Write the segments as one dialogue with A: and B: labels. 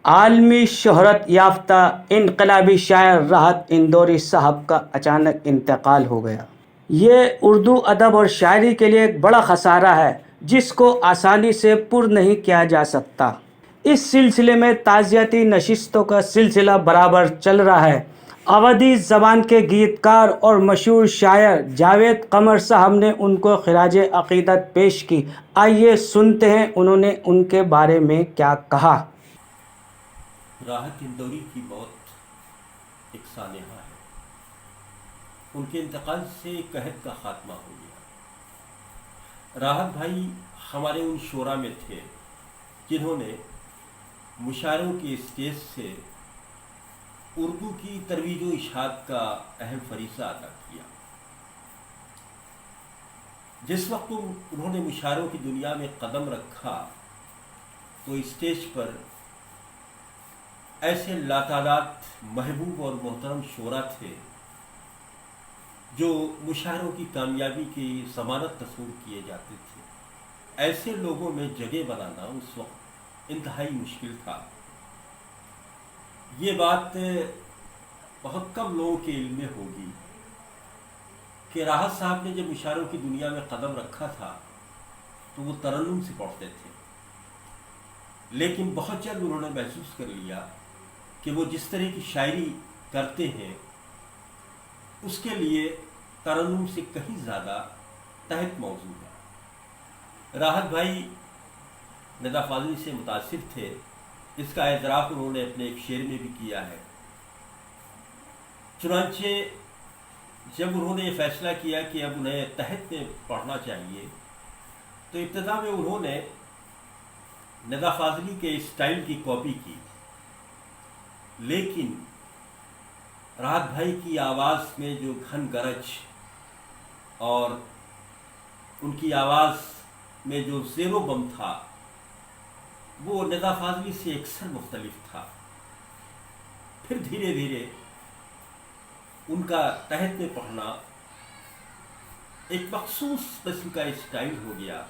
A: عالمی شہرت یافتہ انقلابی شاعر راحت اندوری صاحب کا اچانک انتقال ہو گیا۔ یہ اردو ادب اور شاعری کے لیے ایک بڑا خسارہ ہے جس کو آسانی سے پر نہیں کیا جا سکتا۔ اس سلسلے میں تعزیتی نشستوں کا سلسلہ برابر چل رہا ہے۔ اودھی زبان کے گیتکار اور مشہور شاعر جاوید قمر صاحب نے ان کو خراج عقیدت پیش کی۔ آئیے سنتے ہیں انہوں نے ان کے بارے میں کیا کہا۔
B: راحت اندوری کی موت ایک سانحہ ہے۔ ان کے انتقال سے قحط کا خاتمہ ہو گیا۔ راحت بھائی ہمارے ان شعراء میں تھے جنہوں نے مشاعروں کے اسٹیج سے اردو کی ترویج و اشاعت کا اہم فریضہ ادا کیا۔ جس وقت انہوں نے مشاعروں کی دنیا میں قدم رکھا تو اسٹیج پر ایسے لاتعداد محبوب اور محترم شعراء تھے جو مشاعروں کی کامیابی کی ضمانت تصور کیے جاتے تھے۔ ایسے لوگوں میں جگہ بنانا اس وقت انتہائی مشکل تھا۔ یہ بات بہت کم لوگوں کے علم میں ہوگی کہ راحت صاحب نے جب مشاعروں کی دنیا میں قدم رکھا تھا تو وہ ترنم سے پڑھتے تھے، لیکن بہت جلد انہوں نے محسوس کر لیا کہ وہ جس طرح کی شاعری کرتے ہیں اس کے لیے ترنم سے کہیں زیادہ تحت موضوع ہے۔ راحت بھائی ندا فاضلی سے متاثر تھے، اس کا اعتراف انہوں نے اپنے ایک شعر میں بھی کیا ہے۔ چنانچہ جب انہوں نے یہ فیصلہ کیا کہ اب انہیں تحت میں پڑھنا چاہیے تو ابتدا میں انہوں نے ندا فاضلی کے اسٹائل کی کاپی کی، لیکن راحت بھائی کی آواز میں جو گھن گرج اور ان کی آواز میں جو زیر و بم تھا وہ ندا فاضلی سے یکسر مختلف تھا۔ پھر دھیرے دھیرے ان کا تحت میں پڑھنا ایک مخصوص قسم کا اسٹائل ہو گیا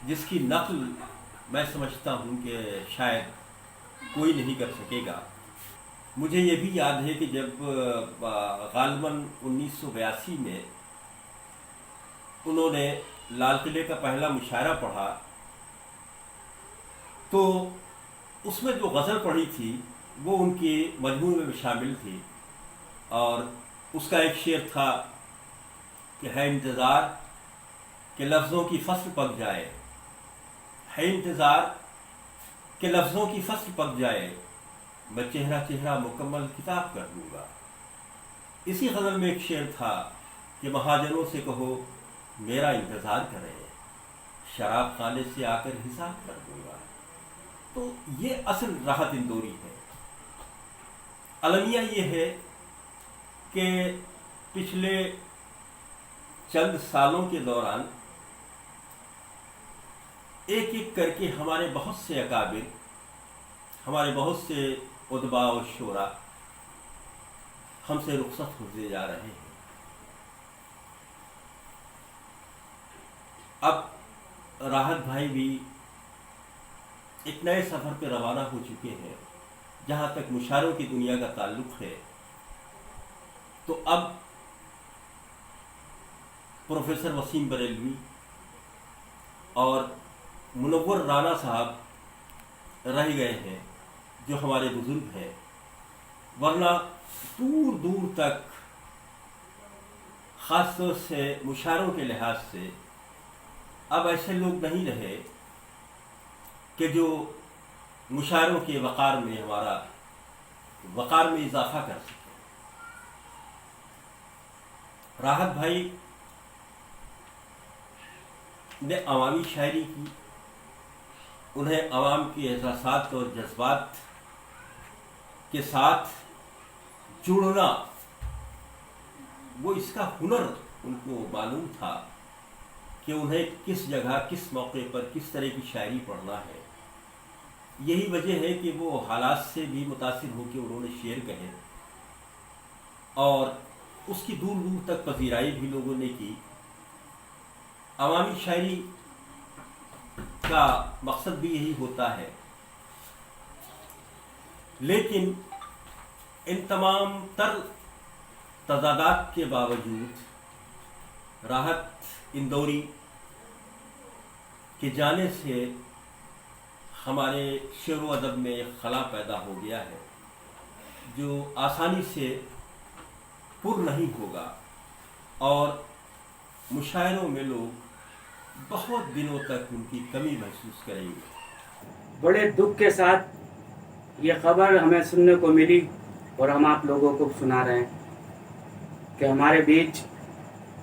B: جس کی نقل میں سمجھتا ہوں کہ شاید کوئی نہیں کر سکے گا۔ مجھے یہ بھی یاد ہے کہ جب غالباً 1982 میں انہوں نے لال قلعے کا پہلا مشاعرہ پڑھا تو اس میں جو غزل پڑھی تھی وہ ان کی مجموعے میں شامل تھی، اور اس کا ایک شعر تھا کہ ہے انتظار کہ لفظوں کی فصل پک جائے، ہے انتظار کہ لفظوں کی فصل پک جائے، میں چہرہ چہرہ مکمل کتاب کر دوں گا۔ اسی غزل میں ایک شعر تھا کہ مہاجنوں سے کہو میرا انتظار کریں، شراب خانے سے آ کر حساب کر دوں گا۔ تو یہ اصل راحت اندوری ہے۔ المیہ یہ ہے کہ پچھلے چند سالوں کے دوران ایک ایک کر کے ہمارے بہت سے اکابر، ہمارے بہت سے ادباء و شعراء ہم سے رخصت ہوتے جا رہے ہیں۔ اب راحت بھائی بھی ایک نئے سفر پہ روانہ ہو چکے ہیں۔ جہاں تک مشاعروں کی دنیا کا تعلق ہے تو اب پروفیسر وسیم بریلوی اور منور رانا صاحب رہ گئے ہیں جو ہمارے بزرگ ہیں، ورنہ دور دور تک خاص طور سے مشاعروں کے لحاظ سے اب ایسے لوگ نہیں رہے کہ جو مشاعروں کے وقار میں ہمارا وقار میں اضافہ کر سکے۔ راحت بھائی نے عوامی شاعری کی، انہیں عوام کے احساسات اور جذبات کے ساتھ جڑنا وہ اس کا ہنر ان کو معلوم تھا کہ انہیں کس جگہ کس موقع پر کس طرح کی شاعری پڑھنا ہے۔ یہی وجہ ہے کہ وہ حالات سے بھی متاثر ہو کے انہوں نے شعر کہے اور اس کی دور دور تک پذیرائی بھی لوگوں نے کی۔ عوامی شاعری کا مقصد بھی یہی ہوتا ہے लेकिन इन तमाम तर तजादात के बावजूद राहत इंदौरी के जाने से हमारे शेर व अदब में एक खला पैदा हो गया है जो आसानी से पुर नहीं होगा और मुशायरों में लोग बहुत दिनों तक उनकी कमी महसूस करेंगे।
A: बड़े दुख के साथ ये खबर हमें सुनने को मिली और हम आप लोगों को सुना रहे हैं कि हमारे बीच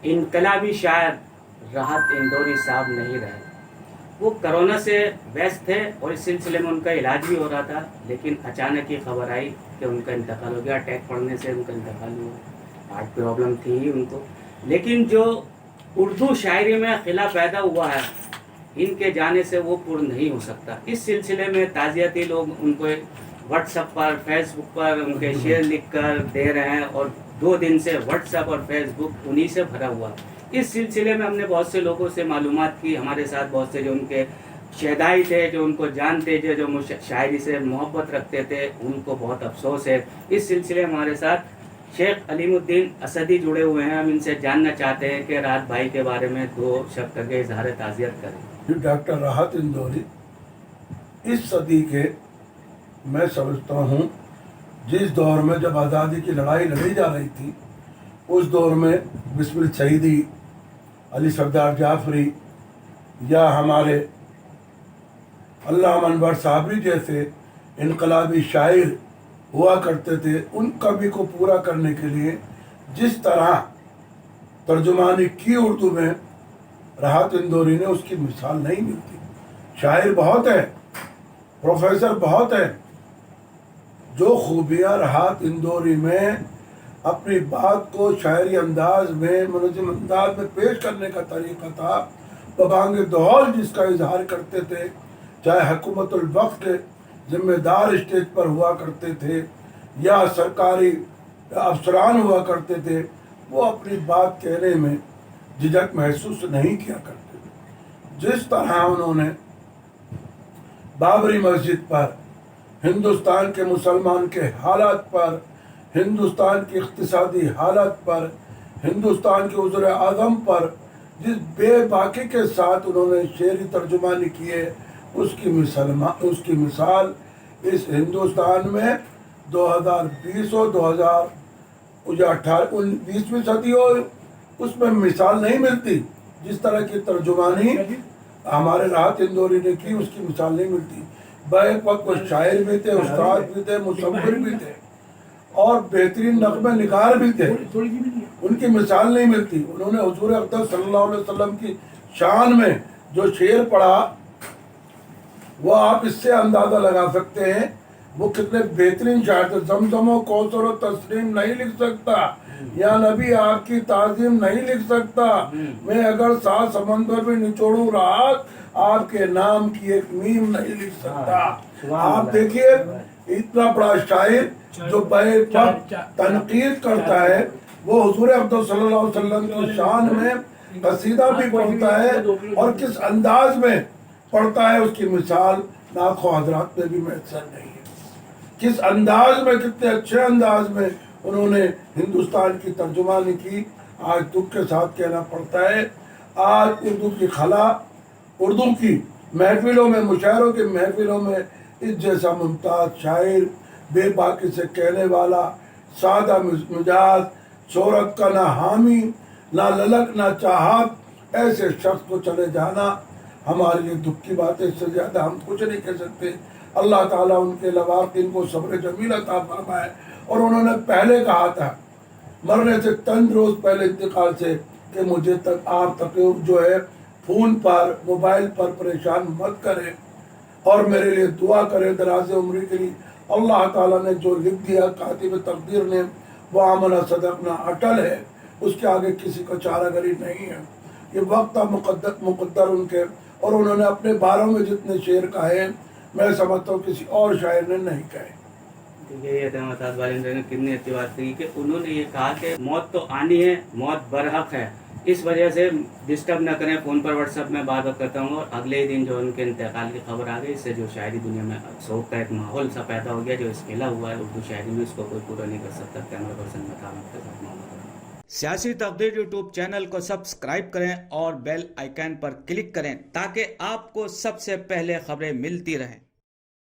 A: इनकलाबी शायर राहत इंदौरी साहब नहीं रहे। वो कोरोना से व्यस्त थे और इस सिलसिले में उनका इलाज भी हो रहा था, लेकिन अचानक ही खबर आई कि उनका इंतकाल हो गया। अटैक पड़ने से उनका इंतकाल हुआ। हार्ट प्रॉब्लम थी ही उनको, लेकिन जो उर्दू शायरी में खिला पैदा हुआ है इनके जाने से वो पूर्ण नहीं हो सकता। इस सिलसिले में ताज़ियती लोग उनको व्हाट्सएप पर, फेसबुक पर उनके शेर लिख कर दे रहे हैं और 2 दिन से व्हाट्सएप और फेसबुक उन्हीं से भरा हुआ। इस सिलसिले में हमने बहुत से लोगों से मालूमात की। हमारे साथ बहुत से जो उनके शहदाई थे, जो उनको जानते थे, जो शायरी से मोहब्बत रखते थे, उनको बहुत अफसोस है। इस सिलसिले में हमारे साथ शेख अलीमुद्दीन असदी जुड़े हुए हैं। हम इनसे जानना चाहते हैं कि राहत भाई के बारे में 2 शब्द करके इजहार ताज़ियत करें।
C: डॉक्टर राहत इंदौरी इस सदी के, मैं समझता हूँ, जिस दौर में जब आज़ादी की लड़ाई लड़ी जा रही थी उस दौर में बिस्मिल सईदी, अली सरदार जाफरी या हमारे अल्लामा अनवर साबरी जैसे इनकलाबी शायर हुआ करते थे। उन कमी को पूरा करने के लिए जिस तरह तर्जुमानी की उर्दू में राहत इंदौरी ने, उसकी मिसाल नहीं मिलती। शायर बहुत है, प्रोफेसर बहुत है। जो खूबियाँ राहत इंदौरी में अपनी बात को शायरी अंदाज में, मुनज़्ज़म अंदाज में पेश करने का तरीक़ा था, बबांग दौल जिसका इजहार करते थे, चाहे हुकूमतुल वक्त के जिम्मेदार स्टेज पर हुआ करते थे या सरकारी अफसरान हुआ करते थे, वो अपनी बात कहने में झिझक महसूस नहीं किया करते थे। जिस तरह उन्होंने बाबरी मस्जिद पर, हिंदुस्तान के मुसलमान के हालात पर, हिंदुस्तान की इक़्तिसादी हालत पर, हिंदुस्तान के वज़ीर आज़म पर जिस बेबाकी के साथ उन्होंने शेरी तर्जुमानी की है, उसकी मिसाल इस हिंदुस्तान में 2020 और 2020वीं सदी हो, उसमें मिसाल नहीं मिलती। जिस तरह की तर्जुमानी हमारे राहत इंदौरी ने की, उसकी मिसाल नहीं मिलती। बैक वक्त वो शायर भी थे, उस्ताद भी थे, मुसव्विर भी थे और बेहतरीन नग़्मे निगार भी थे। उनकी मिसाल नहीं मिलती। उन्होंने हुज़ूर अक़दस सल्लल्लाहु अलैहि वसल्लम की शान में जो शेर पढ़ा, वो आप इससे अंदाज़ा लगा सकते हैं वो कितने बेहतरीन शायर थे। ज़मज़म कौसर और तस्लीम नहीं लिख सकता, या नबी आपकी ताज़ीम नहीं लिख सकता, मैं अगर 7 समंदर में निचोड़ूं रात, आपके नाम की एक मीम नहीं लिख सकता। आप देखिए, इतना बड़ा शायर जो तनकीद करता है, वो हुज़ूर अक़दस सल्लल्लाहु अलैहि वसल्लम की शान में कसीदा भी पढ़ता है और किस अंदाज में पढ़ता है, उसकी मिसाल लाखों हज़रात में भी मैसर नहीं है। किस अंदाज में, कितने अच्छे अंदाज में उन्होंने हिंदुस्तान की तर्जुमानी की। आज दुख के साथ कहना पड़ता है, आज उर्दू की खला, उर्दू की महफिलों में, मुशायरों की महफिलों में इस जैसा मुमताज़ शायर, बेबाकी से कहने वाला, सादा मिजाज, शोहरत का ना हामी, ना ललक, ना चाहत, ऐसे शख्स को चले जाना हमारे लिए दुख की बात है। इससे ज़्यादा हम कुछ नहीं कह सकते। अल्लाह ताला उनके लवाकिन को सब्र जमील अता फरमाए। और उन्होंने पहले कहा था, मरने से चंद रोज़ पहले इंतकाल से, कि मुझे तक आप तक जो है फ़ोन पर, मोबाइल पर परेशान मत करें और मेरे लिए दुआ करें दराज़ उम्र के लिए। अल्लाह ताला ने जो लिख दिया कातिब तकदीर ने, वो आमना सदकना अटल है, उसके आगे किसी को चारागरी नहीं है। ये वक्त मुक़द्दर उनके, और उन्होंने अपने बारों में जितने शेर कहे, मैं समझता हूँ किसी और शायर ने नहीं कहे।
A: ये कितनी अच्छी बात की कि उन्होंने ये कहा कि मौत तो आनी है, मौत बरहक है। इस वजह से डिस्टर्ब ना करें, फ़ोन पर व्हाट्सएप में बात करता हूँ। और अगले ही दिन जो उनके इंतकाल की खबर आ गई, इससे जो शायरी दुनिया में शौक का एक माहौल सा पैदा हो गया, जो इस फैला हुआ है उर्दू शायरी में, उसको कोई पूरा नहीं कर सकता। कैमरा पर्सन बताना के साथ मोहम्मद। सियासी तकदीर यूट्यूब चैनल को सब्सक्राइब करें और बेल आइकन पर क्लिक करें ताकि आपको सबसे पहले खबरें मिलती रहें।